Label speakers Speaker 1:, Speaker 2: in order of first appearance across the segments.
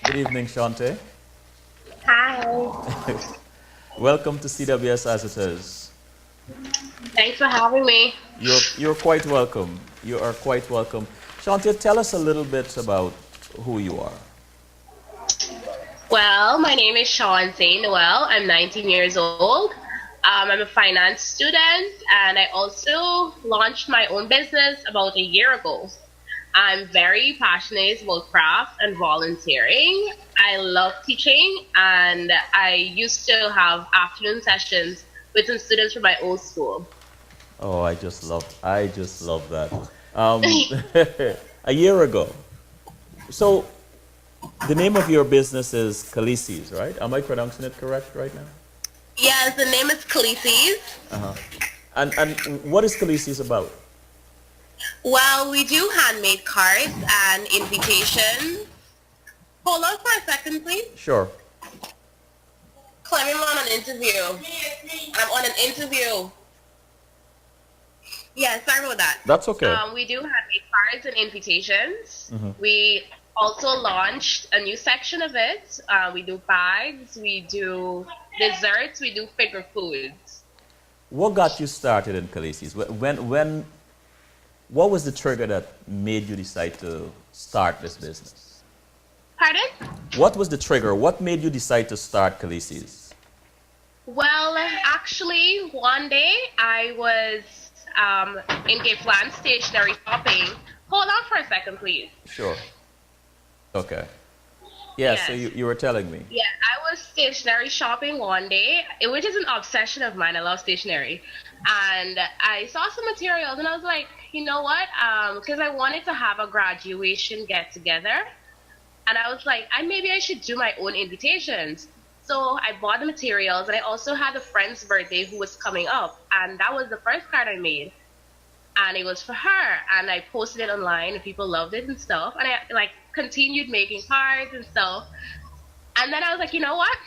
Speaker 1: Good evening, Shontay.
Speaker 2: Hi.
Speaker 1: Welcome to CWS as it is.
Speaker 2: Thanks for having me.
Speaker 1: You're quite welcome. You are quite welcome. Shontay, tell us a little bit about who you are.
Speaker 2: Well, my name is Shontay Noel. I'm 19 years old. I'm a finance student, and I also launched my own business about a year ago. I'm very passionate about craft and volunteering. I love teaching, and I used to have afternoon sessions with some students from my old school.
Speaker 1: Oh, I just love that. Um, a year ago. So the name of your business is Khaleesi's, right? Am I pronouncing it correct right now?
Speaker 2: Yes, the name is Khaleesi's.
Speaker 1: Uh-huh. And what is Khaleesi's about?
Speaker 2: Well, we do handmade cards and invitations. Hold on for a second, please.
Speaker 1: Sure.
Speaker 2: Clem, I'm on an interview. I'm on an interview. Yeah, sorry about that.
Speaker 1: That's okay.
Speaker 2: We do handmade cards and invitations.
Speaker 1: Hmm.
Speaker 2: We also launched a new section of it. We do bags, we do desserts, we do finger foods.
Speaker 1: What got you started in Khaleesi's? What was the trigger that made you decide to start this business?
Speaker 2: Pardon?
Speaker 1: What was the trigger? What made you decide to start Khaleesi's?
Speaker 2: Well, actually, one day I was in Giftland stationery shopping. Hold on for a second, please.
Speaker 1: Sure. Okay. Yeah, so
Speaker 2: Yes.
Speaker 1: you were telling me.
Speaker 2: Yeah, I was stationery shopping one day, which is an obsession of mine. I love stationery. And I saw some materials and I was like, you know what? Because I wanted to have a graduation get together. And I was like, maybe I should do my own invitations. So I bought the materials and I also had a friend's birthday who was coming up. And that was the first card I made. And it was for her. And I posted it online and people loved it and stuff. And I like continued making cards and stuff. And then I was like, you know what?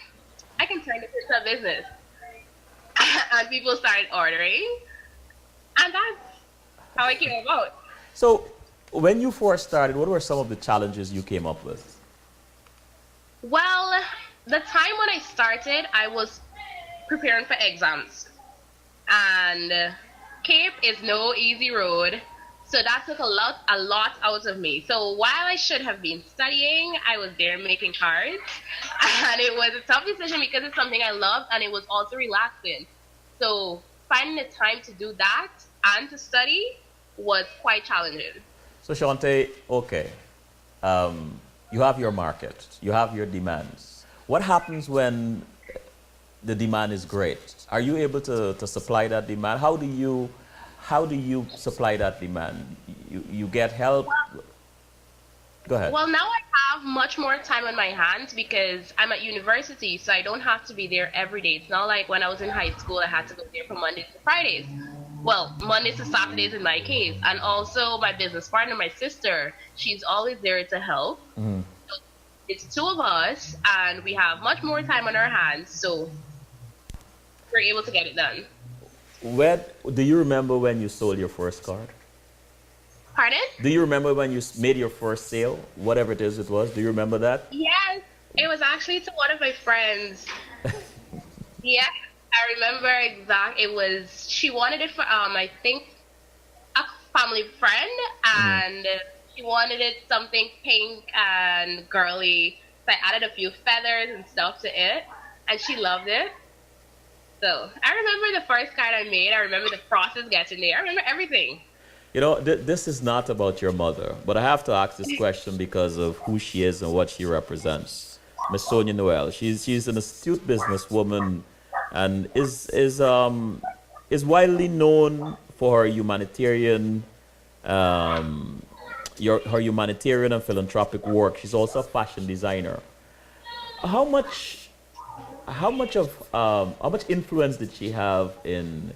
Speaker 2: I can turn this into a business. And people started ordering. And that's how it came about.
Speaker 1: So when you first started, what were some of the challenges you came up with?
Speaker 2: Well, the time when I started, I was preparing for exams. And Cape is no easy road. So that took a lot out of me. So while I should have been studying, I was there making cards. And it was a tough decision because it's something I loved and it was also relaxing. So finding the time to do that and to study was quite challenging.
Speaker 1: So Shante, okay, you have your market, you have your demands. What happens when the demand is great? Are you able to supply that demand? How do you supply that demand? You get help? Go ahead.
Speaker 2: Well, now I have much more time on my hands because I'm at university, so I don't have to be there every day. It's not like when I was in high school, I had to go there from Mondays to Fridays. Well, Mondays to Saturdays in my case. And also my business partner, my sister, she's always there to help.
Speaker 1: Mhm.
Speaker 2: So it's two of us, and we have much more time on our hands, so we're able to get it done.
Speaker 1: When, do you remember when you sold your first card?
Speaker 2: Pardon?
Speaker 1: Do you remember when you made your first sale, whatever it was? Do you remember that?
Speaker 2: Yes, it was actually to one of my friends. Yeah, I remember exact. It was she wanted it for I think a family friend,
Speaker 1: Mhm.
Speaker 2: and she wanted it something pink and girly. So I added a few feathers and stuff to it, and she loved it. So I remember the first card I made. I remember the process getting there. I remember everything.
Speaker 1: You know, this is not about your mother, but I have to ask this question because of who she is and what she represents. Miss Sonia Noel. She's an astute businesswoman and is widely known for her humanitarian her humanitarian and philanthropic work. She's also a fashion designer. How much how much influence did she have in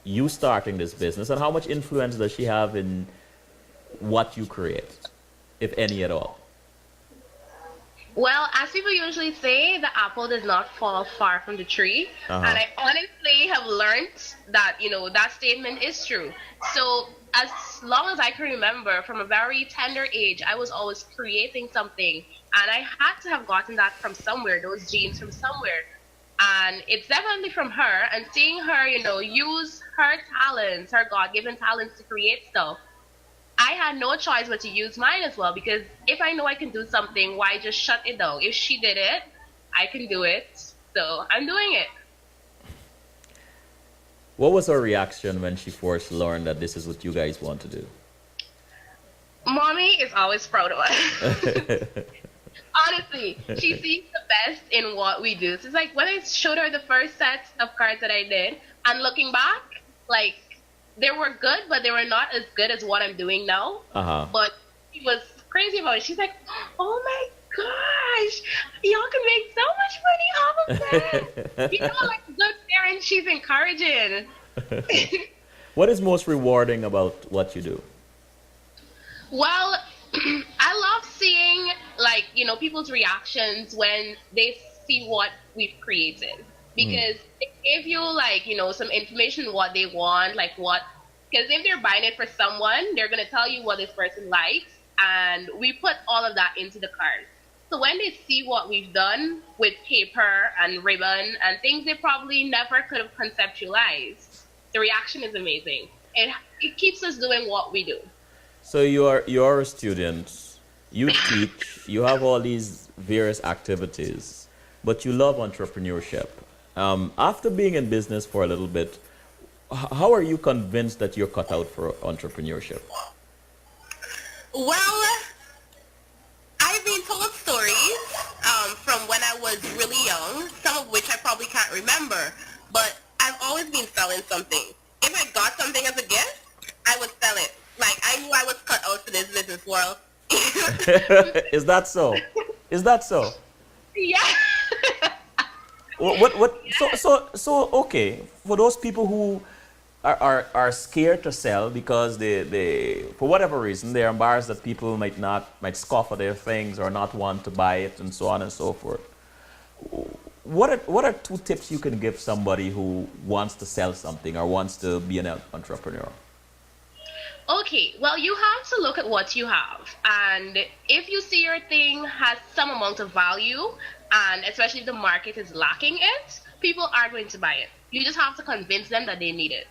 Speaker 1: you starting this business, and how much influence does she have in what you create, if any at all?
Speaker 2: Well, as people usually say, the apple does not fall far from the tree.
Speaker 1: Uh-huh.
Speaker 2: And I honestly have learned that, that statement is true. So as long as I can remember, from a very tender age, I was always creating something. And I had to have gotten that from somewhere, those genes from somewhere. And it's definitely from her. And seeing her, use her talents, her God-given talents to create stuff, I had no choice but to use mine as well. Because if I know I can do something, why just shut it down? If she did it, I can do it. So I'm doing it.
Speaker 1: What was her reaction when she first learned that this is what you guys want to do?
Speaker 2: Mommy is always proud of us. Honestly, she sees the best in what we do. So it's like when I showed her the first set of cards that I did, and looking back, like, they were good, but they were not as good as what I'm doing now. But she was crazy about it. She's like, oh my gosh, y'all can make so much money off of that. Like a good parent, she's encouraging.
Speaker 1: What is most rewarding about what you do?
Speaker 2: Well, I love seeing, like, people's reactions when they see what we've created. Because they give you, like, some information what they want, like what, because if they're buying it for someone, they're going to tell you what this person likes, and we put all of that into the card. So when they see what we've done with paper and ribbon and things they probably never could have conceptualized, the reaction is amazing. It keeps us doing what we do.
Speaker 1: So you're a student, you teach, you have all these various activities, but you love entrepreneurship. After being in business for a little bit, how are you convinced that you're cut out for entrepreneurship?
Speaker 3: Well, I've been told stories from when I was really young, some of which I probably can't remember, but I've always been selling something. If I got something as a gift, I would sell it. Like, I knew I was cut out for this business world.
Speaker 1: Is that so? Is that so?
Speaker 2: Yeah.
Speaker 1: What so okay, for those people who are scared to sell because they for whatever reason they're embarrassed that people might scoff at their things or not want to buy it and so on and so forth. What are two tips you can give somebody who wants to sell something or wants to be an entrepreneur?
Speaker 2: Okay, well, you have to look at what you have. And if you see your thing has some amount of value, and especially if the market is lacking it, people are going to buy it. You just have to convince them that they need it.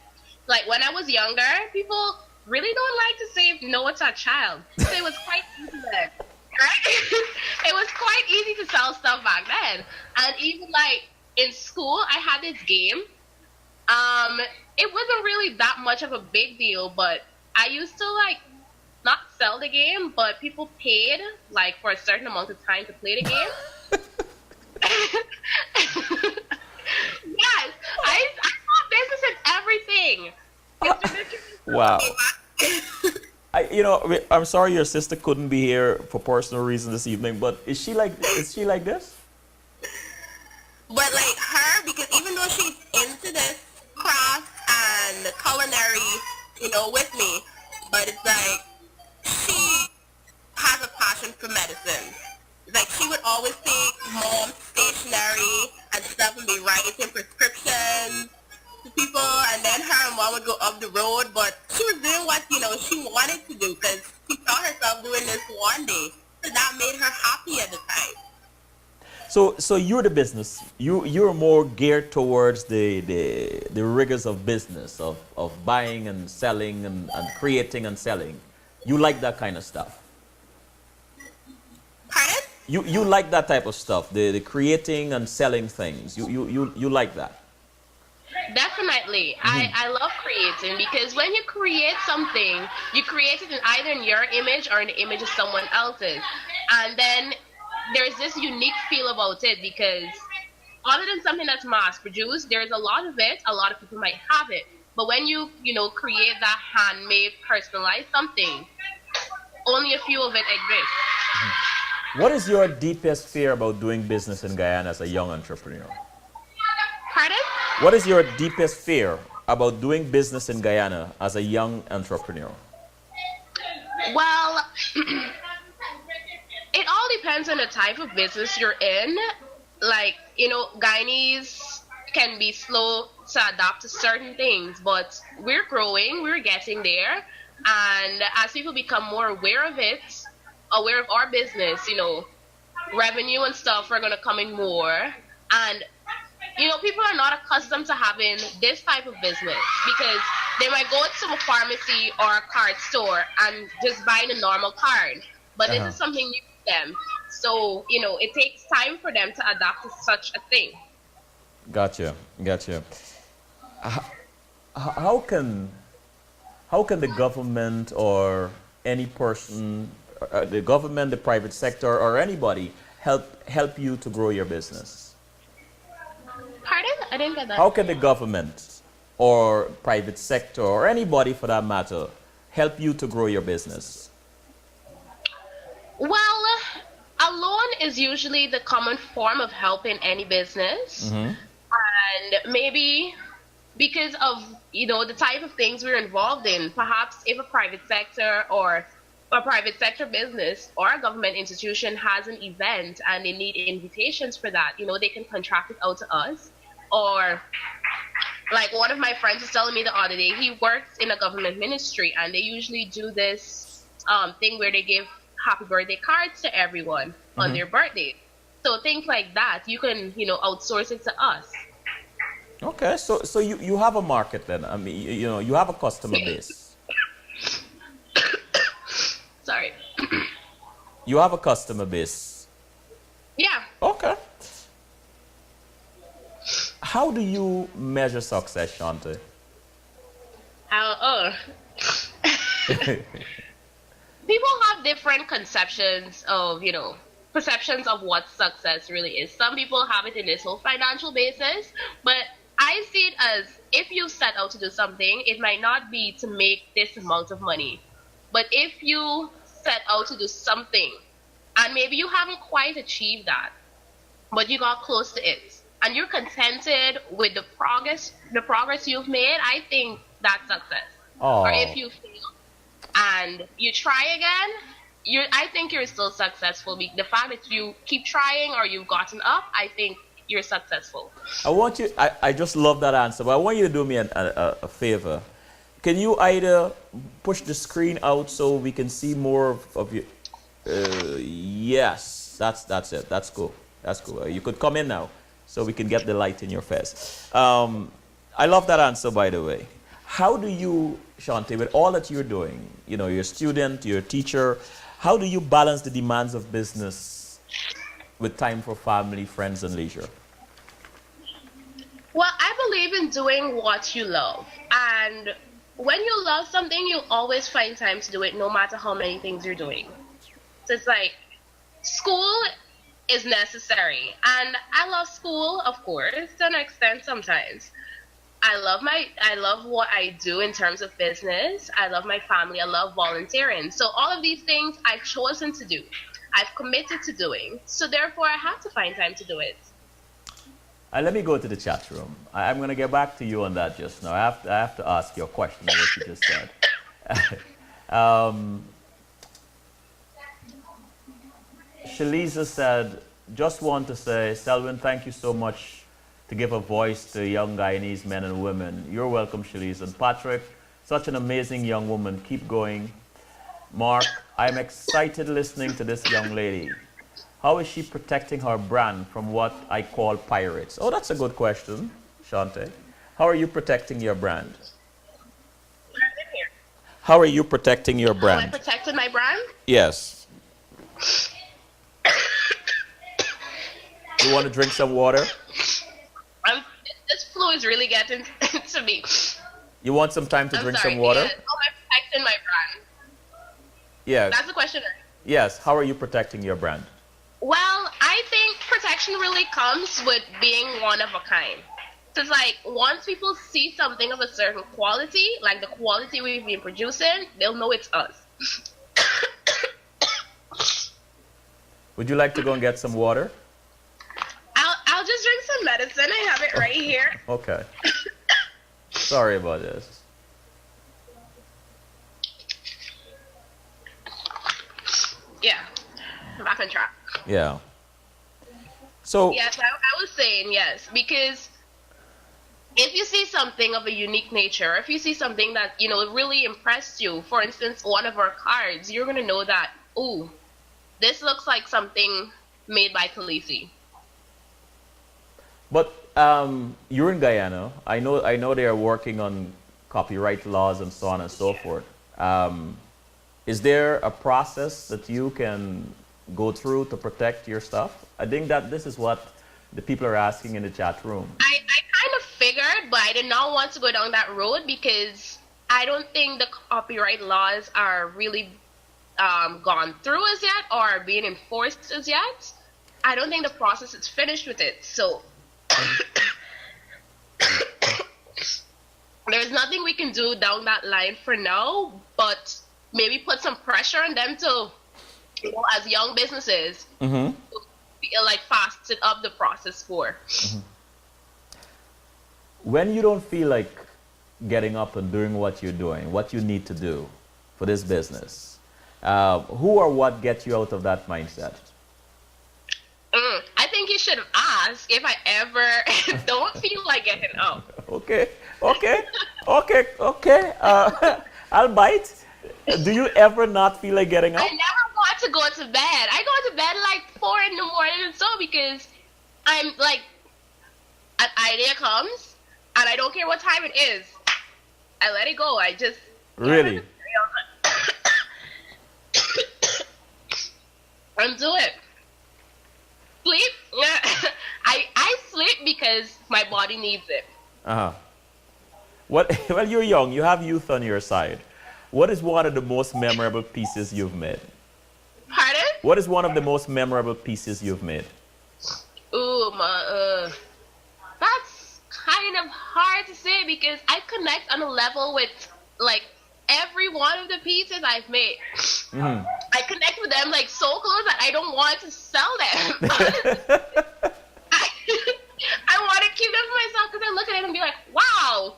Speaker 2: Like when I was younger, people really don't like to say no to a child. So it was quite easy then, right? It was quite easy to sell stuff back then. And even like in school, I had this game. It wasn't really that much of a big deal, but I used to like not sell the game, but people paid like for a certain amount of time to play the game. Yes, I saw business in everything. It's ridiculous.
Speaker 1: Wow. I'm sorry your sister couldn't be here for personal reasons this evening, but is she like this?
Speaker 3: But like her, because even though she's into this craft and culinary, with me, but it's like she has a passion for medicine. Like she would always take mom's stationery and stuff and be writing prescriptions to people, and then her and mom would go up the road, but she was doing what she wanted to do because she saw herself doing this one day, so that made her happy at the time.
Speaker 1: So you're the business. You're more geared towards the rigors of business, of buying and selling and creating and selling. You like that kind of stuff.
Speaker 3: Pardon?
Speaker 1: You like that type of stuff, the creating and selling things. You like that.
Speaker 2: Definitely. I love creating because when you create something, you create it either in your image or in the image of someone else's. And then there's this unique feel about it because other than something that's mass produced, there's a lot of it, a lot of people might have it. But when you create that handmade, personalized something, only a few of it exist.
Speaker 1: What is your deepest fear about doing business in Guyana as a young entrepreneur?
Speaker 2: Pardon?
Speaker 1: What is your deepest fear about doing business in Guyana as a young entrepreneur?
Speaker 2: Well, it all depends on the type of business you're in. Like, Guyanese can be slow to adapt to certain things, but we're growing, we're getting there. And as people become more aware of it, aware of our business, revenue and stuff are going to come in more. And, people are not accustomed to having this type of business because they might go to a pharmacy or a card store and just buying a normal card. But this is something new to them. So, it takes time for them to adapt to such a thing.
Speaker 1: Gotcha. How can the government or any person, the government, the private sector, or anybody help you to grow your business?
Speaker 2: Pardon? I didn't get that.
Speaker 1: How can the government or private sector or anybody for that matter help you to grow your business?
Speaker 2: Well, a loan is usually the common form of help in any business. And maybe because of, the type of things we're involved in, perhaps if a private sector or a private sector business or a government institution has an event and they need invitations for that, they can contract it out to us. Or like one of my friends was telling me the other day, he works in a government ministry and they usually do this thing where they give happy birthday cards to everyone on their birthday. So things like that, you can, outsource it to us.
Speaker 1: Okay, so you have a market then. I mean, you have a customer base.
Speaker 2: Sorry.
Speaker 1: You have a customer base.
Speaker 2: Yeah.
Speaker 1: Okay. How do you measure success, Shontay?
Speaker 2: People have different conceptions of, perceptions of what success really is. Some people have it in this whole financial basis, but I see it as if you set out to do something, it might not be to make this amount of money. But if you set out to do something and maybe you haven't quite achieved that, but you got close to it, and you're contented with the progress you've made, I think that's success.
Speaker 1: Oh.
Speaker 2: Or if you fail and you try again, I think you're still successful. The fact that you keep trying or you've gotten up, I think you're successful.
Speaker 1: I just love that answer, but I want you to do me a favor. Can you either push the screen out so we can see more of you? Yes, that's it. That's cool. You could come in now so we can get the light in your face. I love that answer, by the way. How do you, Shontay, with all that you're doing, you're a student, you're a teacher, how do you balance the demands of business with time for family, friends, and leisure?
Speaker 2: Well, I believe in doing what you love. And when you love something, you always find time to do it, no matter how many things you're doing. So it's like school is necessary. And I love school, of course, to an extent sometimes. I love what I do in terms of business. I love my family. I love volunteering. So all of these things I've chosen to do. I've committed to doing. So therefore, I have to find time to do it.
Speaker 1: Let me go to the chat room. I'm going to get back to you on that just now. I have to ask you a question on what you just said. Shaliza said, just want to say, Selwyn, thank you so much to give a voice to young Guyanese men and women. You're welcome, Shaliza. And Patrick, such an amazing young woman. Keep going. Mark, I'm excited listening to this young lady. How is she protecting her brand from what I call pirates? Oh, that's a good question, Shontay. How are you protecting your brand? How are you protecting your brand?
Speaker 2: How I protected my brand?
Speaker 1: Yes. You want to drink some water?
Speaker 2: This flu is really getting to me.
Speaker 1: You want some time to drink some water?
Speaker 2: Yes. How am I protecting my brand?
Speaker 1: Yes.
Speaker 2: That's the question.
Speaker 1: Yes. How are you protecting your brand?
Speaker 2: Well, I think protection really comes with being one of a kind. So it's like once people see something of a certain quality, like the quality we've been producing, they'll know it's us.
Speaker 1: Would you like to go and get some water?
Speaker 2: I'll just drink some medicine. I have it right here.
Speaker 1: Okay. Sorry about this.
Speaker 2: Yeah, I'm back on track.
Speaker 1: Yeah. So
Speaker 2: yes, I was saying yes, because if you see something of a unique nature, if you see something that, really impressed you, for instance, one of our cards, you're going to know that, ooh, this looks like something made by Khaleesi.
Speaker 1: But you're in Guyana. I know they are working on copyright laws and so on and so forth. Is there a process that you can go through to protect your stuff? I think that this is what the people are asking in the chat room.
Speaker 2: I kind of figured, but I did not want to go down that road because I don't think the copyright laws are really gone through as yet or being enforced as yet. I don't think the process is finished with it. So there's nothing we can do down that line for now, but maybe put some pressure on them to, as young businesses, like fasten up the process for.
Speaker 1: When you don't feel like getting up and doing what you're doing, what you need to do for this business, who or what gets you out of that mindset?
Speaker 2: I think you should have asked if I ever don't feel like getting up.
Speaker 1: Okay. I'll bite. Do you ever not feel like getting up?
Speaker 2: I never want to go to bed. I go to bed like 4 in the morning and so because I'm like, an idea comes and I don't care what time it is. I let it go. I just
Speaker 1: really
Speaker 2: and do it. Sleep. I sleep because my body needs it.
Speaker 1: What? Well, you're young. You have youth on your side. What is one of the most memorable pieces you've made?
Speaker 2: Pardon?
Speaker 1: What is one of the most memorable pieces you've made?
Speaker 2: Ooh, that's kind of hard to say because I connect on a level with like every one of the pieces I've made. I connect with them like so close that I don't want to sell them. I want to keep them for myself because I look at it and be like, wow,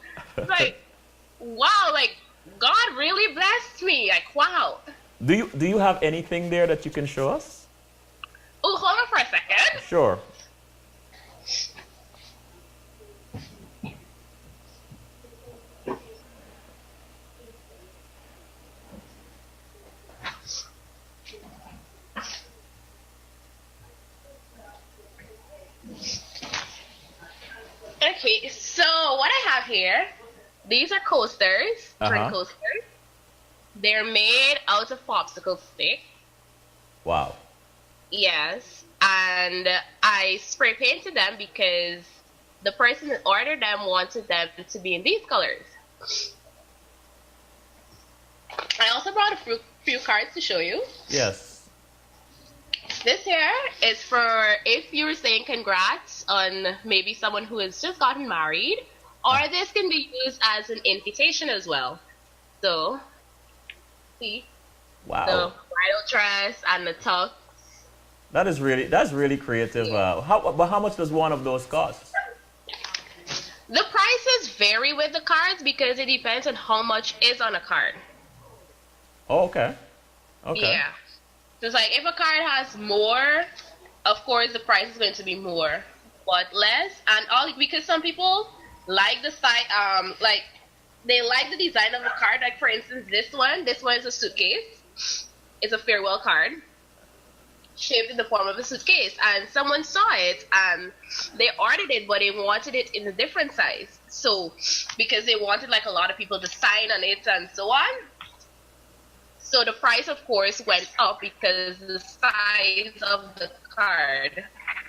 Speaker 2: like God really blessed me. Like, wow.
Speaker 1: Do you have anything there that you can show us?
Speaker 2: Oh, hold on for a second.
Speaker 1: Sure.
Speaker 2: Okay, so what I have here, these are coasters, drink coasters. They're made out of popsicle stick.
Speaker 1: Wow.
Speaker 2: Yes, and I spray painted them because the person that ordered them wanted them to be in these colors. I also brought a few cards to show you.
Speaker 1: Yes.
Speaker 2: This here is for if you were saying congrats on maybe someone who has just gotten married, or this can be used as an invitation as well. So, see?
Speaker 1: Wow.
Speaker 2: The bridal dress and the tux.
Speaker 1: That's really creative.
Speaker 2: Yeah.
Speaker 1: How much does one of those cost?
Speaker 2: The prices vary with the cards because it depends on how much is on a card.
Speaker 1: Oh, okay.
Speaker 2: Yeah. So it's like if a card has more, of course the price is going to be more, but less. And all because some people like the side, like they like the design of the card. Like for instance, this one is a suitcase. It's a farewell card shaped in the form of a suitcase, and someone saw it and they ordered it, but they wanted it in a different size. So because they wanted like a lot of people to sign on it and so on. So the price, of course, went up because the size of the card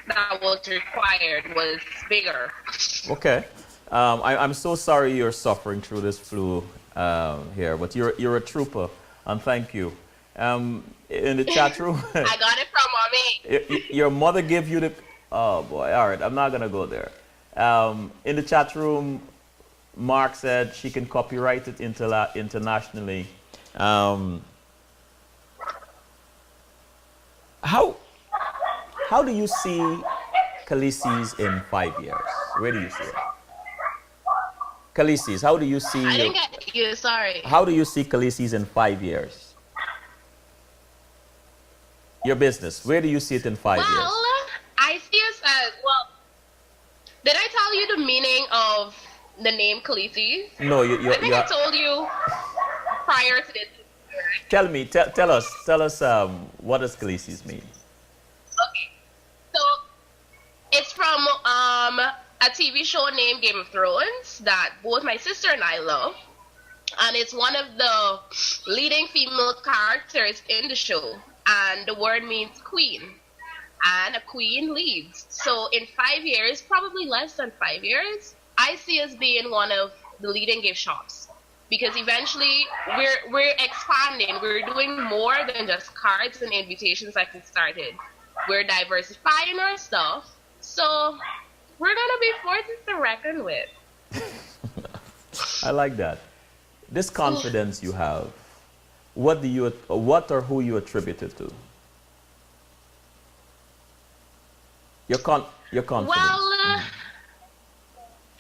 Speaker 2: that was required was bigger.
Speaker 1: Okay. I'm so sorry you're suffering through this flu here, but you're a trooper, and thank you. In the chat room,
Speaker 2: I got it from Mommy.
Speaker 1: Your mother gave you the. Oh boy! All right, I'm not gonna go there. In the chat room, Mark said she can copyright it internationally. How do you see Khaleesi's in 5 years? Where do you see it? Khaleesi's, how do you see?
Speaker 2: I didn't get you. Sorry.
Speaker 1: How do you see Khaleesi's in 5 years? Your business. Where do you see it in 5 years?
Speaker 2: Well, I see us as well. Did I tell you the meaning of the name Khaleesi's.
Speaker 1: No,
Speaker 2: I think I told you prior to this.
Speaker 1: Tell us, what does Khaleesi's mean?
Speaker 2: Okay, so it's from a TV show named Game of Thrones that both my sister and I love, and it's one of the leading female characters in the show, and the word means queen, and a queen leads. So in 5 years, probably less than 5 years, I see us being one of the leading gift shops, because eventually we're expanding. We're doing more than just cards and invitations like we started. We're diversifying our stuff, so we're gonna be forces to reckon with.
Speaker 1: I like that. This confidence you have, what or who you attribute it to? Your confidence.
Speaker 2: Well,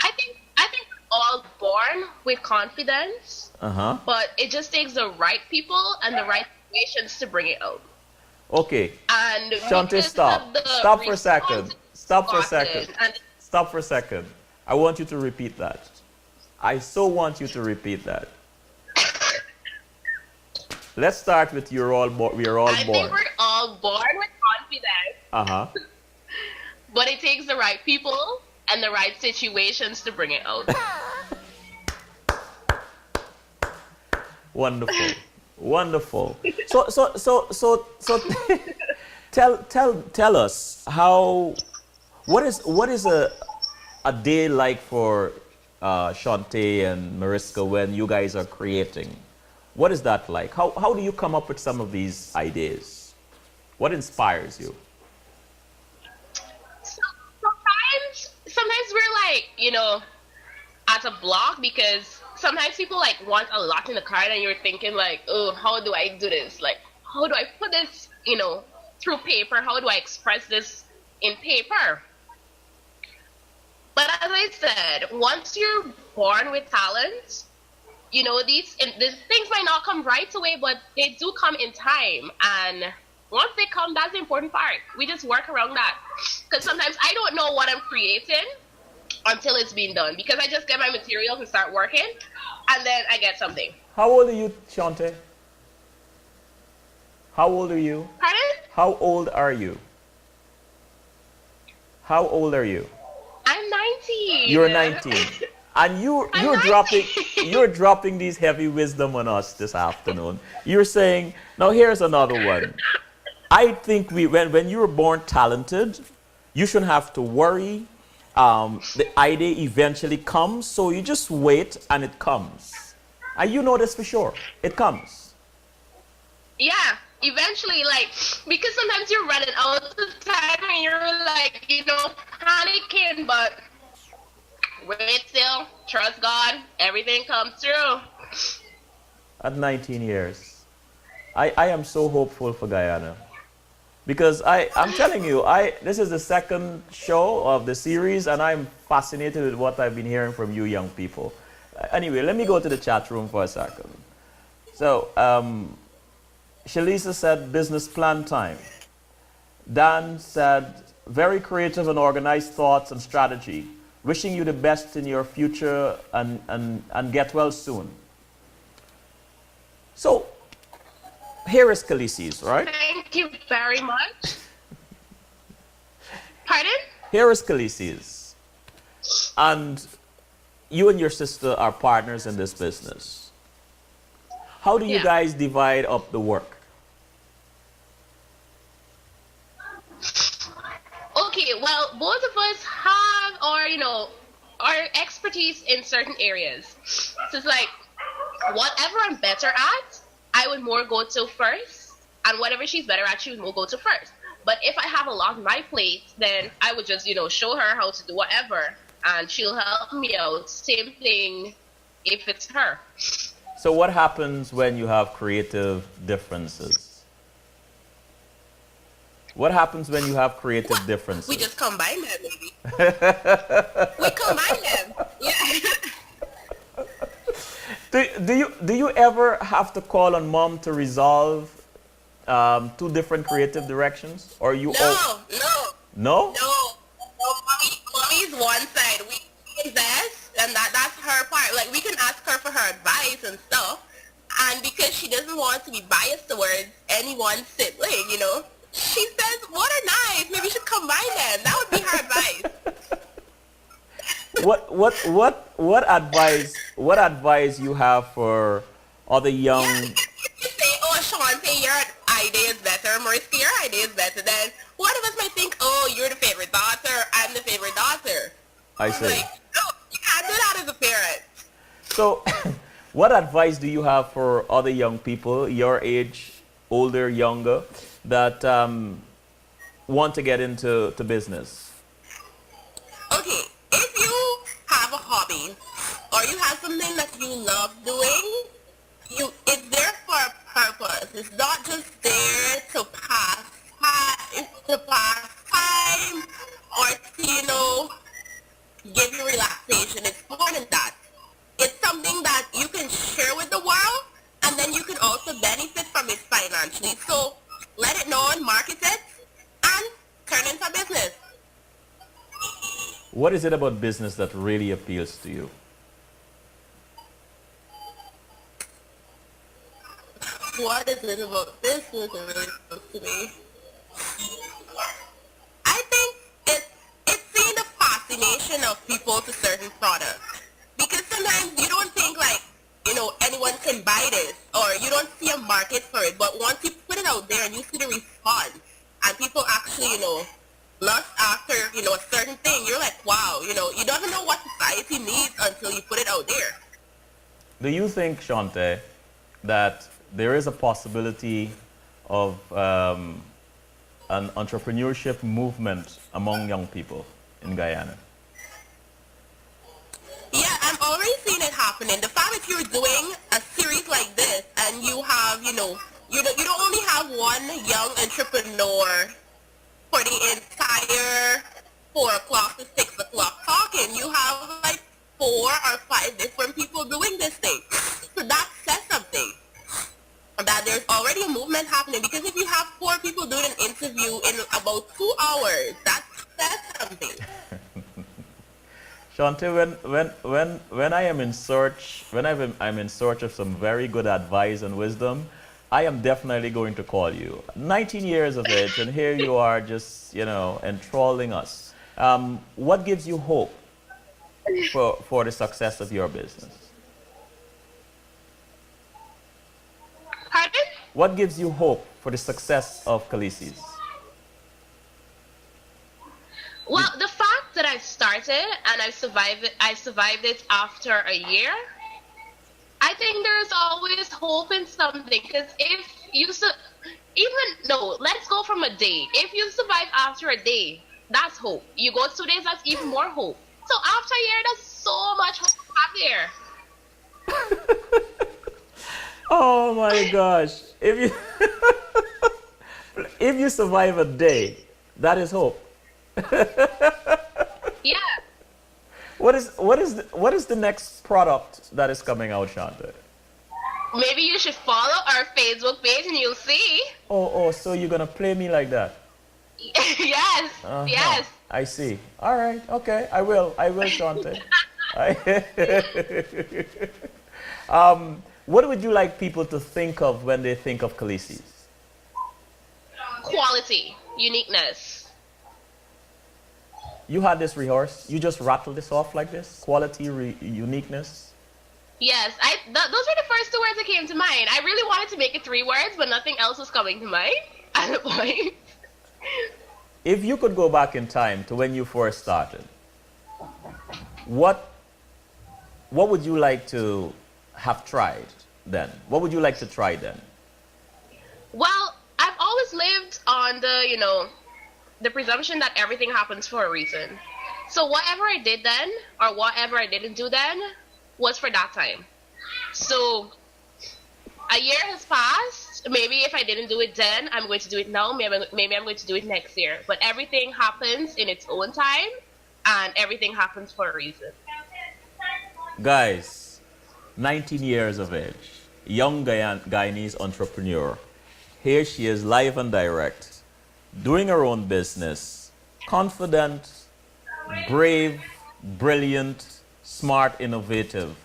Speaker 2: I think we're all born with confidence, but it just takes the right people and the right situations to bring it out.
Speaker 1: Okay.
Speaker 2: And
Speaker 1: Shontay, stop for a second. Stop for a second. I want you to repeat that. I so want you to repeat that. Let's start with we are all born.
Speaker 2: I think we're all born with confidence. But it takes the right people and the right situations to bring it out.
Speaker 1: Wonderful. Wonderful. So tell us what is a day like for Shontay and Mariska when you guys are creating? What is that like? How do you come up with some of these ideas? What inspires you?
Speaker 2: Sometimes we're like, at a block, because sometimes people like want a lot in the card and you're thinking like, oh, how do I do this? Like, how do I put this, through paper? How do I express this in paper? But as I said, once you're born with talent, these things might not come right away, but they do come in time. And once they come, that's the important part. We just work around that. Because sometimes I don't know what I'm creating until it's been done. Because I just get my materials and start working, and then I get something.
Speaker 1: How old are you, Shontay? How old are you?
Speaker 2: Pardon?
Speaker 1: How old are you? How old are you?
Speaker 2: I'm 19.
Speaker 1: You're 19. And you're dropping these heavy wisdom on us this afternoon. You're saying, now here's another one. I think when you were born talented, you shouldn't have to worry. The idea eventually comes, so you just wait and it comes. And you know this for sure. It comes.
Speaker 2: Yeah, eventually, because sometimes you're running out of time and you're panicking, but wait still, trust God, everything comes through.
Speaker 1: At 19 years, I am so hopeful for Guyana. Because I'm telling you, this is the second show of the series, and I'm fascinated with what I've been hearing from you young people. Anyway, let me go to the chat room for a second. So, Shalisa said, business plan time. Dan said, very creative and organized thoughts and strategy. Wishing you the best in your future and get well soon. So, here is Khaleesi's, right?
Speaker 2: Thank you very much. Pardon?
Speaker 1: Here is Khaleesi's. And you and your sister are partners in this business. How do you guys divide up the work?
Speaker 2: Okay, well, both of us have our expertise in certain areas. So it's like, whatever I'm better at, I would more go to first, and whatever she's better at, she would more go to first. But if I have a lot on my plate, then I would just, show her how to do whatever, and she'll help me out. Same thing if it's her.
Speaker 1: So what happens when you have creative differences? What happens when you have creative differences?
Speaker 3: We just combine them, maybe. We combine them. Yeah.
Speaker 1: Do you ever have to call on mom to resolve two different creative directions, or you?
Speaker 3: No. Mommy's one side. We invest, and that's like we can ask her for her advice and stuff. And because she doesn't want to be biased towards any one sibling, you know, she says water knives. Maybe you should combine them. That would be her advice.
Speaker 1: What advice you have for other young?
Speaker 3: Yeah, if you say, oh, Shontay, your idea is better, Marissa, your idea is better, then one of us might think, oh, you're the favorite daughter, I'm the favorite daughter.
Speaker 1: I see.
Speaker 3: Like, no, you can't do that as a parent.
Speaker 1: So, what advice do you have for other young people, your age, older, younger, that want to get into business?
Speaker 3: Okay, if you have a hobby or you have something that you love doing, it's there for a purpose. It's not just there to pass time or to, you know, give you relaxation. It's more than that. It's something that you can share with the world, and then you can also benefit from it financially. So let it known, market it, and turn it into business.
Speaker 1: What is it about business that really appeals to you?
Speaker 3: What is it about business that really appeals to me? I think it's seeing the fascination of people to certain products. Because sometimes you don't think like, you know, anyone can buy this, or you don't see a market for it. But once you put it out there and you see the response, and people actually, you know, lust after, you know, a certain thing, you're like, wow, you know, you don't even know what society needs until you put it out there.
Speaker 1: Do you think, Shontay, that there is a possibility of an entrepreneurship movement among young people in Guyana?
Speaker 3: Yeah, I'm already seeing it happening. The fact that you're doing a series like this and you have, you know, you don't only have one young entrepreneur for the entire 4 o'clock to 6 o'clock talking. You have like 4 or 5 different people doing this thing. So that says something. That there's already a movement happening, because if you have 4 people doing an interview in about 2 hours, that says something.
Speaker 1: Shontay, when I am in search, I'm in search of some very good advice and wisdom, I am definitely going to call you. 19 years of age, and here you are just, you know, enthralling us. What gives you hope for the success of your business?
Speaker 2: Pardon?
Speaker 1: What gives you hope for the success of Khaleesi's?
Speaker 2: Well, the fact that I started and I survived it after a year, I think there's always hope in something. Because if you, let's go from a day. If you survive after a day, that's hope. You go 2 days, that's even more hope. So after a year, there's so much hope out there.
Speaker 1: Oh my gosh. If you survive a day, that is hope.
Speaker 2: Yeah.
Speaker 1: What is the next product that is coming out, Shontay?
Speaker 2: Maybe you should follow our Facebook page and you'll see.
Speaker 1: Oh, so you're gonna play me like that?
Speaker 2: Yes. Yes.
Speaker 1: I see. All right. Okay. I will, Shontay. What would you like people to think of when they think of Khaleesi's?
Speaker 2: Quality, uniqueness.
Speaker 1: You had this rehearsed? You just rattled this off like this? Quality, uniqueness?
Speaker 2: Yes, those were the first 2 words that came to mind. I really wanted to make it 3 words, but nothing else was coming to mind at the point.
Speaker 1: If you could go back in time to when you first started, what would you like to have tried then? What would you like to try then?
Speaker 2: Well, I've always lived on the presumption that everything happens for a reason. So whatever I did then, or whatever I didn't do then, was for that time. So a year has passed. Maybe if I didn't do it then, I'm going to do it now. Maybe I'm going to do it next year. But everything happens in its own time, and everything happens for a reason.
Speaker 1: Guys, 19 years of age, young Guyanese entrepreneur. Here she is, live and direct, doing her own business, confident, brave, brilliant, smart, innovative,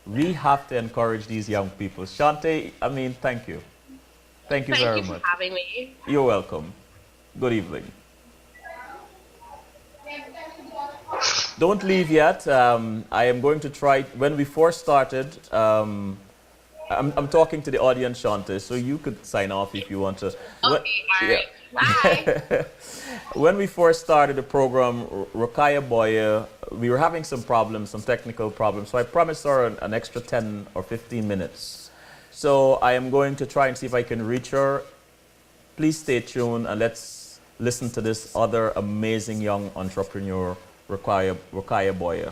Speaker 1: We have to encourage these young people. Shontay, I mean, thank you. Thank you
Speaker 2: Thank
Speaker 1: very
Speaker 2: you for
Speaker 1: much.
Speaker 2: having me.
Speaker 1: You're welcome. Good evening. Don't leave yet. I am going to try. When we first started, I'm talking to the audience, Shontay, so you could sign off if you want to.
Speaker 2: Okay, all right. Bye.
Speaker 1: When we first started the program, Rukaya Boye, we were having some problems, some technical problems, so I promised her an extra 10 or 15 minutes. So I am going to try and see if I can reach her. Please stay tuned and let's listen to this other amazing young entrepreneur, Rukaya Boye.